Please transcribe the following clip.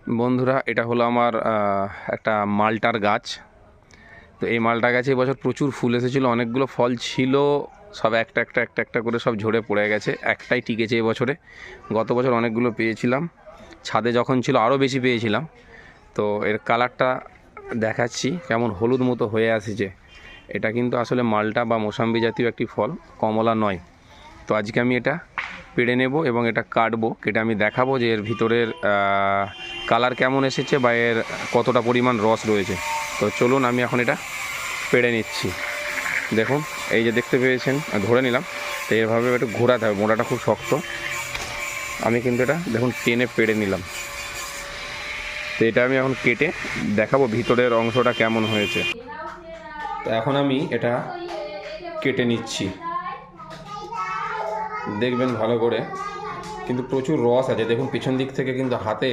বন্ধুরা, এটা হলো আমার একটা মালটার গাছ। তো এই মালটা গাছে এবছর প্রচুর ফুল এসেছিলো, অনেকগুলো ফল ছিল, সব একটা একটা একটা একটা করে সব ঝরে পড়ে গেছে। একটাই টিকেছে এবছরে। গত বছর অনেকগুলো পেয়েছিলাম, ছাদে যখন ছিল আরও বেশি পেয়েছিলাম। তো এর কালারটা দেখাচ্ছি, কেমন হলুদ মতো হয়ে আসছে। এটা কিন্তু আসলে মালটা বা মোসাম্বি জাতীয় একটি ফল, কমলা নয়। তো আজকে আমি এটা পেড়ে নেব এবং এটা কাটবো, কেটে আমি দেখাবো যে এর ভিতরের কালার কেমন এসেছে বা এর কতটা পরিমাণ রস রয়েছে। তো চলুন আমি এখন এটা পেড়ে নিচ্ছি। দেখুন, এই যে দেখতে পেয়েছেন, ধরে নিলাম। তো এভাবে একটু ঘোরাতে হবে, মোটাটা খুব শক্ত। আমি কিন্তু এটা দেখুন টেনে পেড়ে নিলাম। তো এটা আমি এখন কেটে দেখাবো ভিতরের অংশটা কেমন হয়েছে। তো এখন আমি এটা কেটে নিচ্ছি, দেখবেন ভালো করে। কিন্তু প্রচুর রস আছে, দেখুন পিছন দিক থেকে কিন্তু হাতে